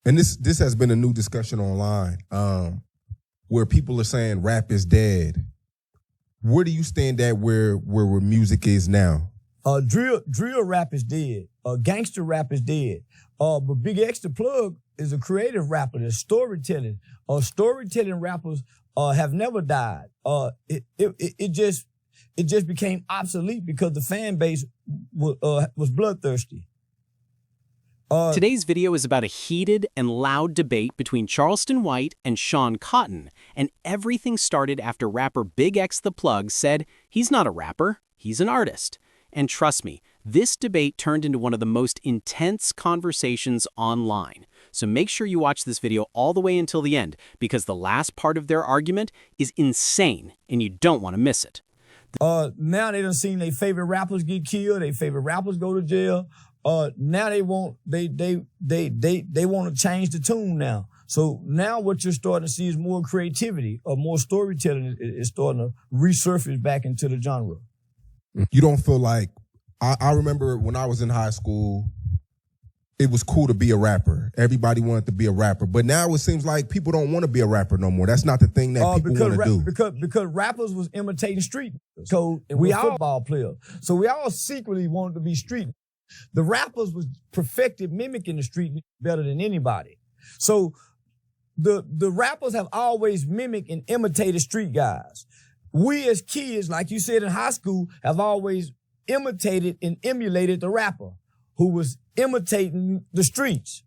And this has been a new discussion online, where people are saying rap is dead. Where do you stand at where music is now? Drill rap is dead. Gangster rap is dead. But BigXthaPlug is a creative rapper. There's storytelling. Storytelling rappers have never died. It just became obsolete because the fan base was bloodthirsty. Today's video is about a heated and loud debate between Charleston White and Shawn, and everything started after rapper BigXthaPlug said he's not a rapper, he's an artist. And trust me, this debate turned into one of the most intense conversations online. So make sure you watch this video all the way until the end, because the last part of their argument is insane, and you don't want to miss it. Now they done seen their favorite rappers get killed, their favorite rappers go to jail. Now they want to change the tune now. So now what you're starting to see is more creativity or more storytelling is starting to resurface back into the genre. You don't feel like, I remember when I was in high school, it was cool to be a rapper. Everybody wanted to be a rapper. But now it seems like people don't want to be a rapper no more. That's not the thing that people want to do. Because rappers was imitating street. So we all football players. So we all secretly wanted to be street. The rappers was perfected mimicking the street better than anybody. So the rappers have always mimicked and imitated street guys. We as kids, like you said in high school, have always imitated and emulated the rapper who was imitating the streets.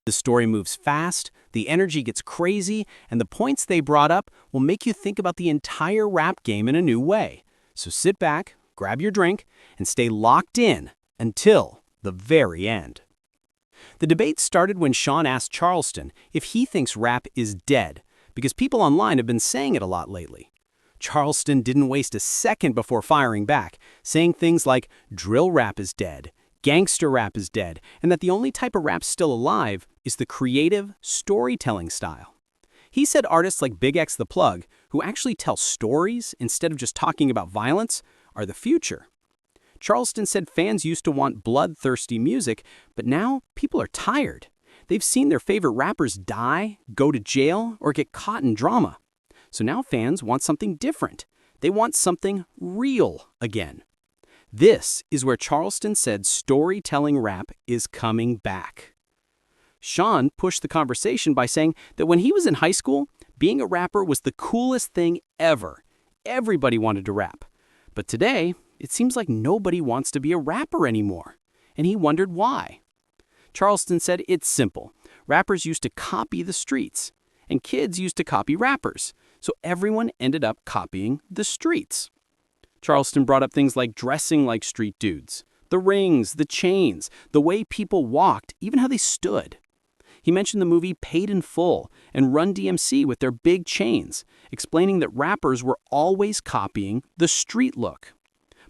The story moves fast, the energy gets crazy, and the points they brought up will make you think about the entire rap game in a new way. So sit back, grab your drink, and stay locked in until the very end. The debate started when Shawn asked Charleston if he thinks rap is dead, because people online have been saying it a lot lately. Charleston didn't waste a second before firing back, saying things like drill rap is dead, gangster rap is dead, and that the only type of rap still alive is the creative storytelling style. He said artists like BigXthaPlug, who actually tell stories instead of just talking about violence, are the future. Charleston said fans used to want bloodthirsty music, but now people are tired. They've seen their favorite rappers die, go to jail, or get caught in drama. So now fans want something different. They want something real again. This is where Charleston said storytelling rap is coming back. Shawn pushed the conversation by saying that when he was in high school, being a rapper was the coolest thing ever. Everybody wanted to rap. But today, it seems like nobody wants to be a rapper anymore, and he wondered why. Charleston said it's simple. Rappers used to copy the streets, and kids used to copy rappers, so everyone ended up copying the streets. Charleston brought up things like dressing like street dudes, the rings, the chains, the way people walked, even how they stood. He mentioned the movie Paid in Full and Run DMC with their big chains, explaining that rappers were always copying the street look.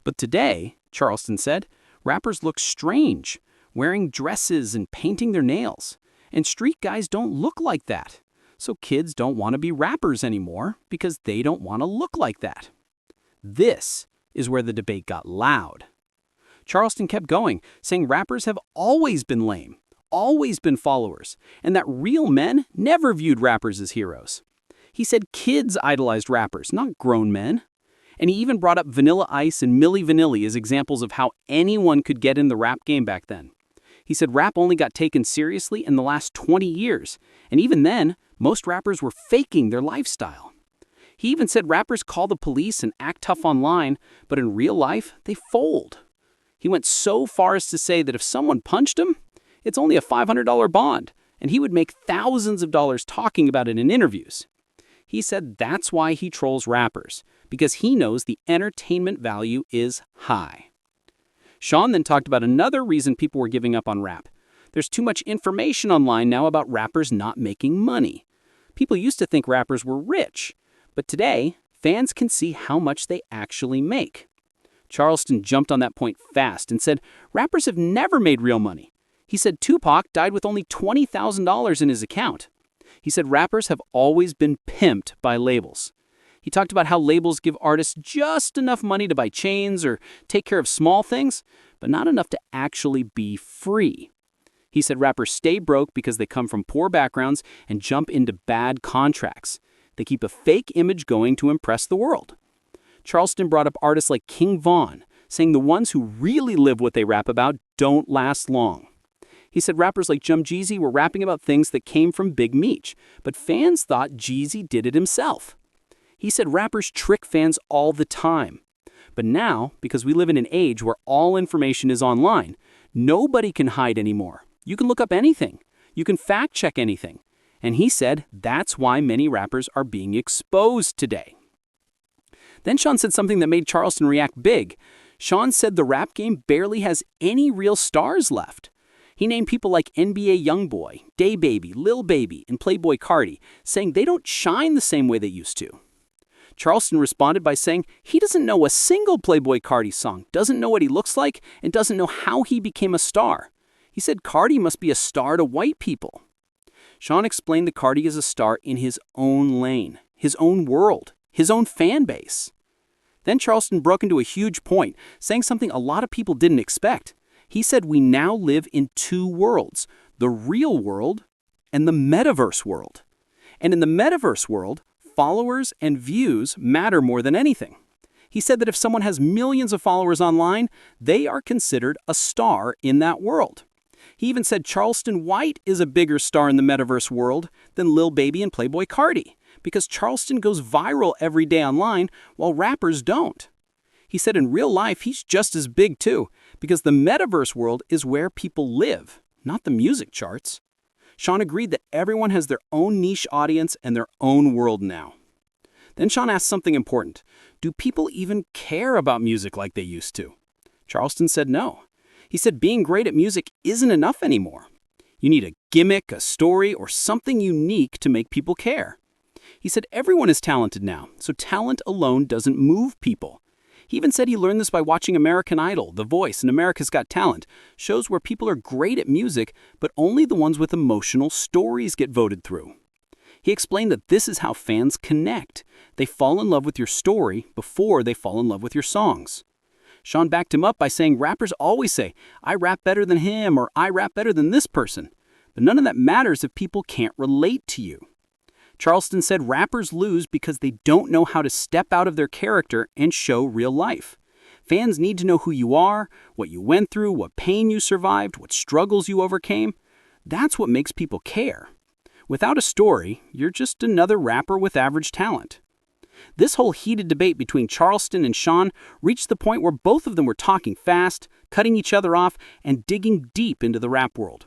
But today, Charleston said, rappers look strange, wearing dresses and painting their nails. And street guys don't look like that. So kids don't want to be rappers anymore because they don't want to look like that. This is where the debate got loud. Charleston kept going, saying rappers have always been lame, always been followers, and that real men never viewed rappers as heroes. He said kids idolized rappers, not grown men. And he even brought up Vanilla Ice and Milli Vanilli as examples of how anyone could get in the rap game back then. He said rap only got taken seriously in the last 20 years, and even then, most rappers were faking their lifestyle. He even said rappers call the police and act tough online, but in real life, they fold. He went so far as to say that if someone punched him, it's only a $500 bond, and he would make thousands of dollars talking about it in interviews. He said that's why he trolls rappers, because he knows the entertainment value is high. Shawn then talked about another reason people were giving up on rap. There's too much information online now about rappers not making money. People used to think rappers were rich, but today, fans can see how much they actually make. Charleston jumped on that point fast and said rappers have never made real money. He said Tupac died with only $20,000 in his account. He said rappers have always been pimped by labels. He talked about how labels give artists just enough money to buy chains or take care of small things, but not enough to actually be free. He said rappers stay broke because they come from poor backgrounds and jump into bad contracts. They keep a fake image going to impress the world. Charleston brought up artists like King Von, saying the ones who really live what they rap about don't last long. He said rappers like Jum Jeezy were rapping about things that came from Big Meech, but fans thought Jeezy did it himself. He said rappers trick fans all the time. But now, because we live in an age where all information is online, nobody can hide anymore. You can look up anything. You can fact-check anything. And he said that's why many rappers are being exposed today. Then Shawn said something that made Charleston react big. Shawn said the rap game barely has any real stars left. He named people like NBA Youngboy, DayBaby, Lil Baby, and Playboi Carti, saying they don't shine the same way they used to. Charleston responded by saying he doesn't know a single Playboi Carti song, doesn't know what he looks like, and doesn't know how he became a star. He said Carti must be a star to white people. Shawn explained that Carti is a star in his own lane, his own world, his own fan base. Then Charleston broke into a huge point, saying something a lot of people didn't expect. He said we now live in two worlds, the real world and the Metaverse world. And in the Metaverse world, followers and views matter more than anything. He said that if someone has millions of followers online, they are considered a star in that world. He even said Charleston White is a bigger star in the Metaverse world than Lil Baby and Playboi Carti, because Charleston goes viral every day online while rappers don't. He said in real life he's just as big too, because the Metaverse world is where people live, not the music charts. Shawn agreed that everyone has their own niche audience and their own world now. Then Shawn asked something important. Do people even care about music like they used to? Charleston said no. He said being great at music isn't enough anymore. You need a gimmick, a story, or something unique to make people care. He said everyone is talented now, so talent alone doesn't move people. He even said he learned this by watching American Idol, The Voice, and America's Got Talent, shows where people are great at music, but only the ones with emotional stories get voted through. He explained that this is how fans connect. They fall in love with your story before they fall in love with your songs. Shawn backed him up by saying rappers always say, I rap better than him, or I rap better than this person. But none of that matters if people can't relate to you. Charleston said rappers lose because they don't know how to step out of their character and show real life. Fans need to know who you are, what you went through, what pain you survived, what struggles you overcame. That's what makes people care. Without a story, you're just another rapper with average talent. This whole heated debate between Charleston and Shawn reached the point where both of them were talking fast, cutting each other off, and digging deep into the rap world.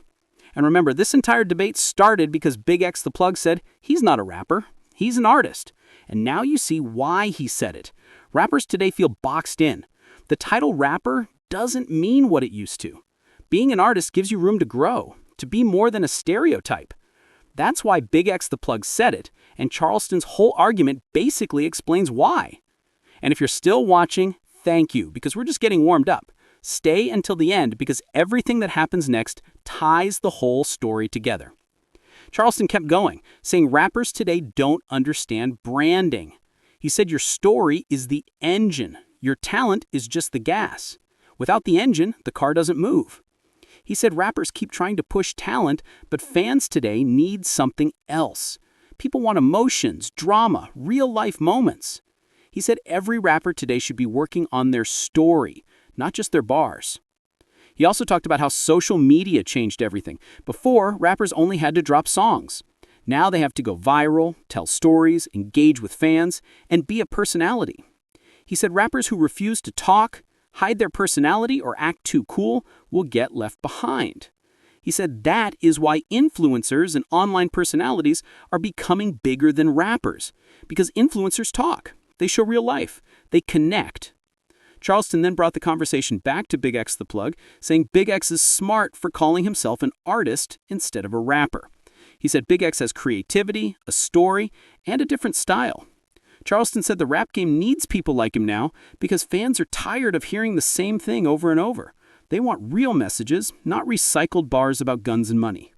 And remember, this entire debate started because BigXthaPlug said he's not a rapper, he's an artist. And now you see why he said it. Rappers today feel boxed in. The title rapper doesn't mean what it used to. Being an artist gives you room to grow, to be more than a stereotype. That's why BigXthaPlug said it, and Charleston's whole argument basically explains why. And if you're still watching, thank you, because we're just getting warmed up. Stay until the end, because everything that happens next ties the whole story together. Charleston kept going, saying rappers today don't understand branding. He said your story is the engine. Your talent is just the gas. Without the engine, the car doesn't move. He said rappers keep trying to push talent, but fans today need something else. People want emotions, drama, real-life moments. He said every rapper today should be working on their story, not just their bars. He also talked about how social media changed everything. Before, rappers only had to drop songs. Now they have to go viral, tell stories, engage with fans, and be a personality. He said rappers who refuse to talk, hide their personality, or act too cool will get left behind. He said that is why influencers and online personalities are becoming bigger than rappers, because influencers talk, they show real life, they connect. Charleston then brought the conversation back to BigXthaPlug, saying Big X is smart for calling himself an artist instead of a rapper. He said Big X has creativity, a story, and a different style. Charleston said the rap game needs people like him now because fans are tired of hearing the same thing over and over. They want real messages, not recycled bars about guns and money.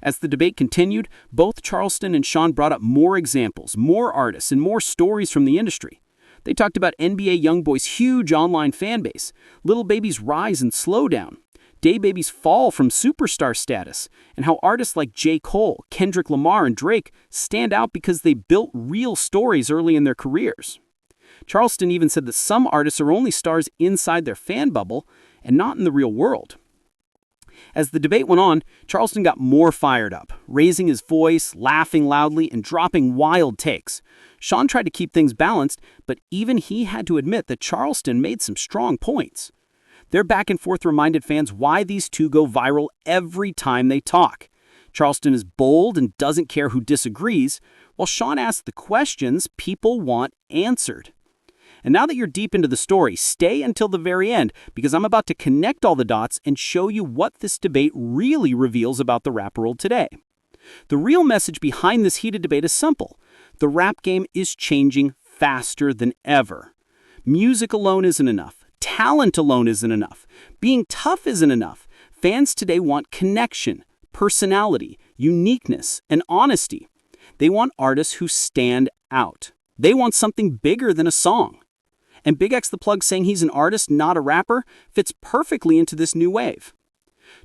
As the debate continued, both Charleston and Shawn brought up more examples, more artists, and more stories from the industry. They talked about NBA Youngboy's huge online fan base, Lil Baby's rise and slowdown, DaBaby's fall from superstar status, and how artists like J. Cole, Kendrick Lamar, and Drake stand out because they built real stories early in their careers. Charleston even said that some artists are only stars inside their fan bubble and not in the real world. As the debate went on, Charleston got more fired up, raising his voice, laughing loudly, and dropping wild takes. Shawn tried to keep things balanced, but even he had to admit that Charleston made some strong points. Their back and forth reminded fans why these two go viral every time they talk. Charleston is bold and doesn't care who disagrees, while Shawn asks the questions people want answered. And now that you're deep into the story, stay until the very end, because I'm about to connect all the dots and show you what this debate really reveals about the rap world today. The real message behind this heated debate is simple. The rap game is changing faster than ever. Music alone isn't enough. Talent alone isn't enough. Being tough isn't enough. Fans today want connection, personality, uniqueness, and honesty. They want artists who stand out. They want something bigger than a song. And BigXthaPlug saying he's an artist, not a rapper, fits perfectly into this new wave.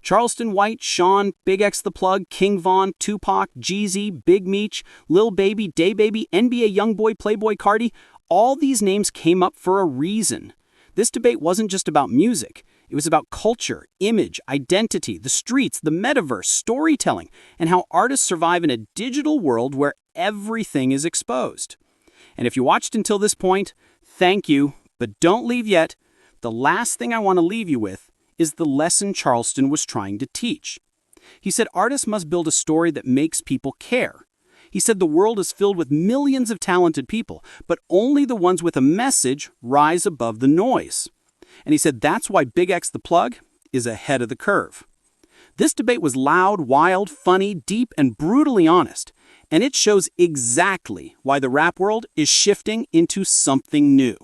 Charleston White, Shawn, BigXthaPlug, King Von, Tupac, Jeezy, Big Meech, Lil Baby, DaBaby, NBA Youngboy, Playboy Carti, all these names came up for a reason. This debate wasn't just about music. It was about culture, image, identity, the streets, the metaverse, storytelling, and how artists survive in a digital world where everything is exposed. And if you watched until this point, thank you, but don't leave yet. The last thing I want to leave you with is the lesson Charleston was trying to teach. He said artists must build a story that makes people care. He said the world is filled with millions of talented people, but only the ones with a message rise above the noise. And he said that's why BigXthaPlug is ahead of the curve. This debate was loud, wild, funny, deep, and brutally honest. And it shows exactly why the rap world is shifting into something new.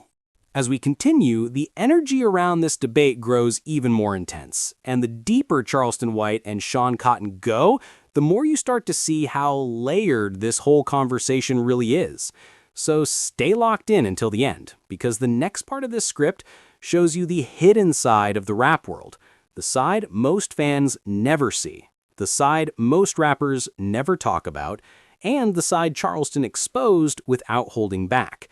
As we continue, the energy around this debate grows even more intense. And the deeper Charleston White and Shawn Cotton go, the more you start to see how layered this whole conversation really is. So stay locked in until the end, because the next part of this script shows you the hidden side of the rap world, the side most fans never see, the side most rappers never talk about, and the side Charleston exposed without holding back.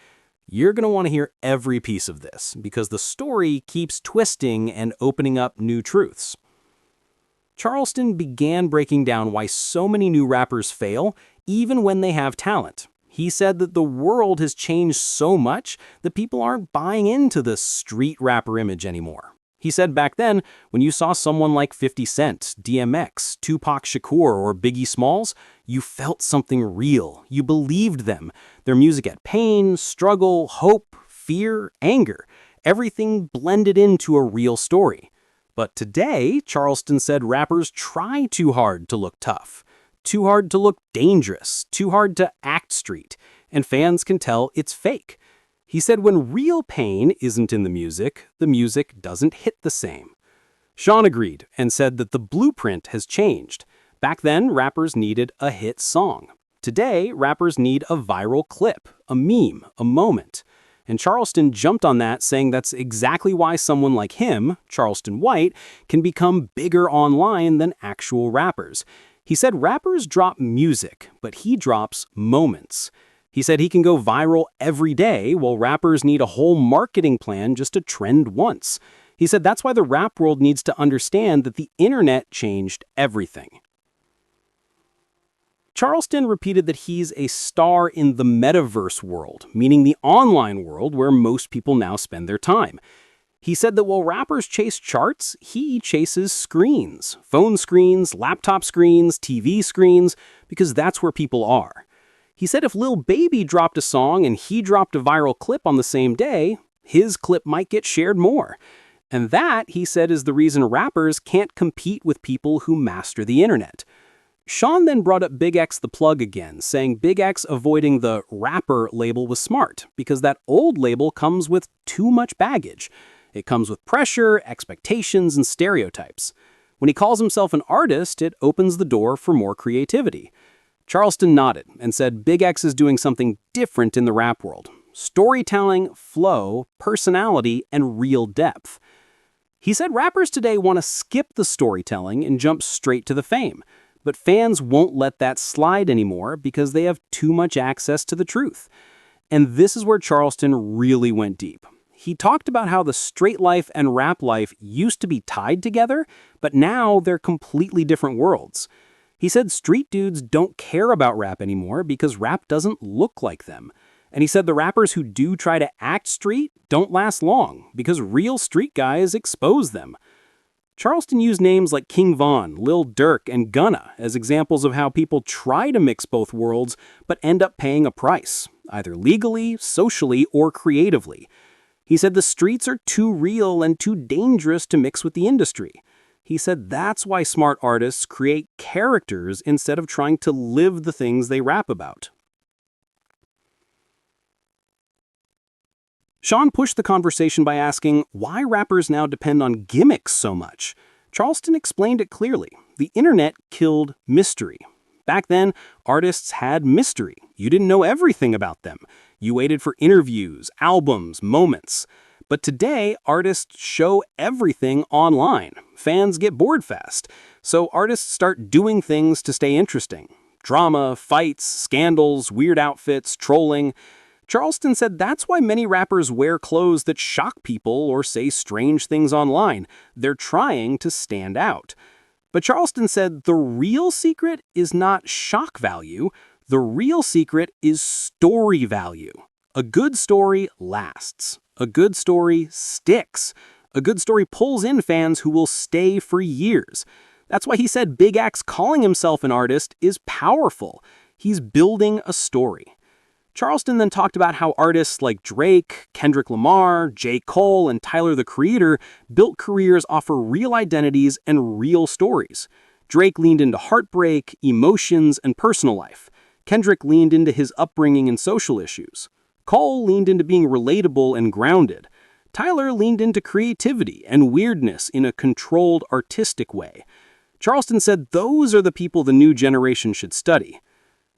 You're going to want to hear every piece of this, because the story keeps twisting and opening up new truths. Charleston began breaking down why so many new rappers fail, even when they have talent. He said that the world has changed so much that people aren't buying into the street rapper image anymore. He said back then, when you saw someone like 50 Cent, DMX, Tupac Shakur, or Biggie Smalls, you felt something real. You believed them. Their music had pain, struggle, hope, fear, anger. Everything blended into a real story. But today, Charleston said rappers try too hard to look tough, too hard to look dangerous, too hard to act street, and fans can tell it's fake. He said when real pain isn't in the music doesn't hit the same. Shawn agreed and said that the blueprint has changed. Back then, rappers needed a hit song. Today, rappers need a viral clip, a meme, a moment. And Charleston jumped on that, saying that's exactly why someone like him, Charleston White, can become bigger online than actual rappers. He said rappers drop music, but he drops moments. He said he can go viral every day, while rappers need a whole marketing plan just to trend once. He said that's why the rap world needs to understand that the internet changed everything. Charleston repeated that he's a star in the Metaverse world, meaning the online world where most people now spend their time. He said that while rappers chase charts, he chases screens, phone screens, laptop screens, TV screens, because that's where people are. He said if Lil Baby dropped a song and he dropped a viral clip on the same day, his clip might get shared more. And that, he said, is the reason rappers can't compete with people who master the internet. Shawn then brought up BigXthaPlug again, saying Big X avoiding the rapper label was smart because that old label comes with too much baggage. It comes with pressure, expectations, and stereotypes. When he calls himself an artist, it opens the door for more creativity. Charleston nodded and said Big X is doing something different in the rap world. Storytelling, flow, personality, and real depth. He said rappers today want to skip the storytelling and jump straight to the fame, but fans won't let that slide anymore because they have too much access to the truth. And this is where Charleston really went deep. He talked about how the straight life and rap life used to be tied together, but now they're completely different worlds. He said street dudes don't care about rap anymore because rap doesn't look like them. And he said the rappers who do try to act street don't last long because real street guys expose them. Charleston used names like King Von, Lil Durk, and Gunna as examples of how people try to mix both worlds but end up paying a price, either legally, socially, or creatively. He said the streets are too real and too dangerous to mix with the industry. He said that's why smart artists create characters instead of trying to live the things they rap about. Shawn pushed the conversation by asking why rappers now depend on gimmicks so much. Charleston explained it clearly. The internet killed mystery. Back then, artists had mystery. You didn't know everything about them. You waited for interviews, albums, moments. But today, artists show everything online. Fans get bored fast. So artists start doing things to stay interesting. Drama, fights, scandals, weird outfits, trolling. Charleston said that's why many rappers wear clothes that shock people or say strange things online. They're trying to stand out. But Charleston said the real secret is not shock value. The real secret is story value. A good story lasts. A good story sticks. A good story pulls in fans who will stay for years. That's why he said Big X calling himself an artist is powerful. He's building a story. Charleston then talked about how artists like Drake, Kendrick Lamar, J. Cole, and Tyler the Creator built careers off of real identities and real stories. Drake leaned into heartbreak, emotions, and personal life. Kendrick leaned into his upbringing and social issues. Cole leaned into being relatable and grounded. Tyler leaned into creativity and weirdness in a controlled, artistic way. Charleston said those are the people the new generation should study.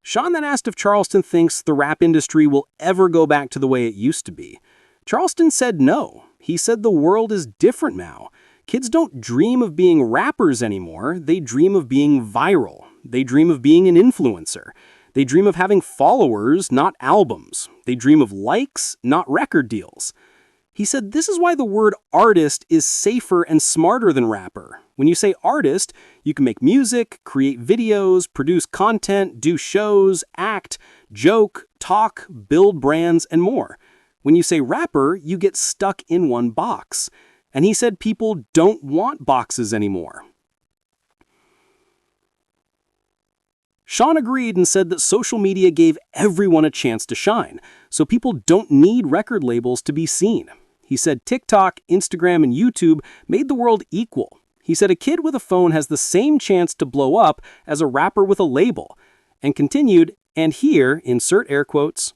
Shawn then asked if Charleston thinks the rap industry will ever go back to the way it used to be. Charleston said no. He said the world is different now. Kids don't dream of being rappers anymore. They dream of being viral. They dream of being an influencer. They dream of having followers, not albums. They dream of likes, not record deals. He said this is why the word artist is safer and smarter than rapper. When you say artist, you can make music, create videos, produce content, do shows, act, joke, talk, build brands, and more. When you say rapper, you get stuck in one box. And he said people don't want boxes anymore. Shawn agreed and said that social media gave everyone a chance to shine, so people don't need record labels to be seen. He said TikTok, Instagram, and YouTube made the world equal. He said a kid with a phone has the same chance to blow up as a rapper with a label, and continued, and here, insert air quotes.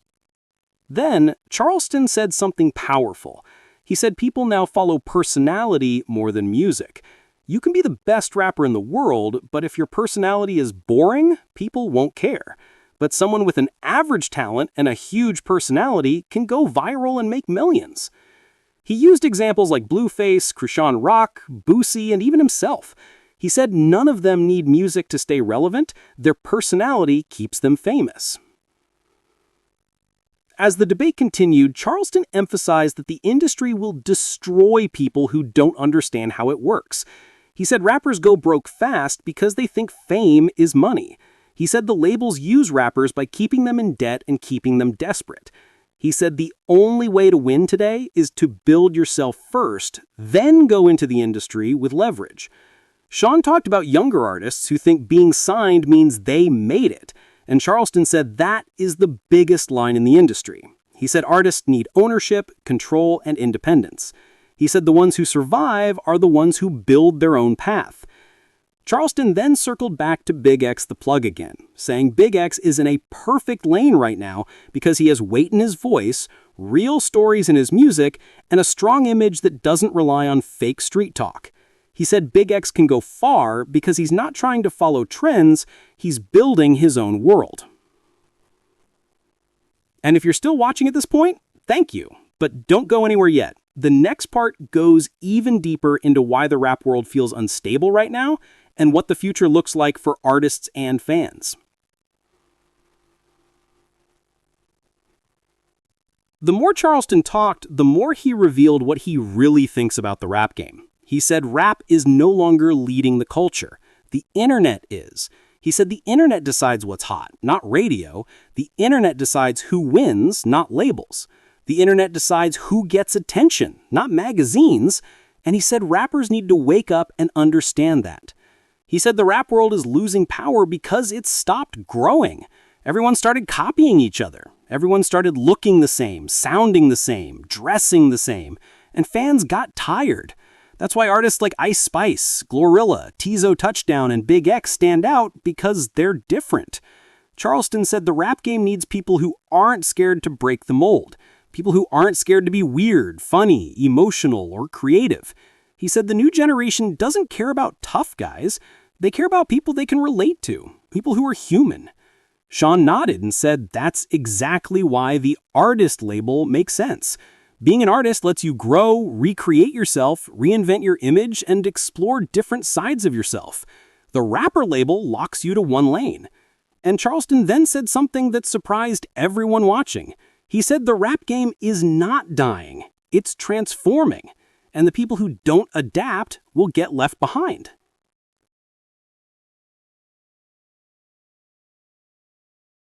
Then, Charleston said something powerful. He said people now follow personality more than music. You can be the best rapper in the world, but if your personality is boring, people won't care. But someone with an average talent and a huge personality can go viral and make millions. He used examples like Blueface, Krishan Rock, Boosie, and even himself. He said none of them need music to stay relevant. Their personality keeps them famous. As the debate continued, Charleston emphasized that the industry will destroy people who don't understand how it works. He said rappers go broke fast because they think fame is money. He said the labels use rappers by keeping them in debt and keeping them desperate. He said the only way to win today is to build yourself first, then go into the industry with leverage. Shawn talked about younger artists who think being signed means they made it, and Charleston said that is the biggest line in the industry. He said artists need ownership, control, and independence. He said the ones who survive are the ones who build their own path. Charleston then circled back to BigXthaPlug again, saying Big X is in a perfect lane right now because he has weight in his voice, real stories in his music, and a strong image that doesn't rely on fake street talk. He said Big X can go far because he's not trying to follow trends, he's building his own world. And if you're still watching at this point, thank you, but don't go anywhere yet. The next part goes even deeper into why the rap world feels unstable right now and what the future looks like for artists and fans. The more Charleston talked, the more he revealed what he really thinks about the rap game. He said rap is no longer leading the culture. The internet is. He said the internet decides what's hot, not radio. The internet decides who wins, not labels. The internet decides who gets attention, not magazines. And he said rappers need to wake up and understand that. He said the rap world is losing power because it's stopped growing. Everyone started copying each other. Everyone started looking the same, sounding the same, dressing the same. And fans got tired. That's why artists like Ice Spice, Glorilla, Tizo Touchdown, and Big X stand out because they're different. Charleston said the rap game needs people who aren't scared to break the mold. People who aren't scared to be weird, funny, emotional, or creative. He said the new generation doesn't care about tough guys. They care about people they can relate to, people who are human. Shawn nodded and said that's exactly why the artist label makes sense. Being an artist lets you grow, recreate yourself, reinvent your image, and explore different sides of yourself. The rapper label locks you to one lane. And Charleston then said something that surprised everyone watching. He said the rap game is not dying, it's transforming, and the people who don't adapt will get left behind.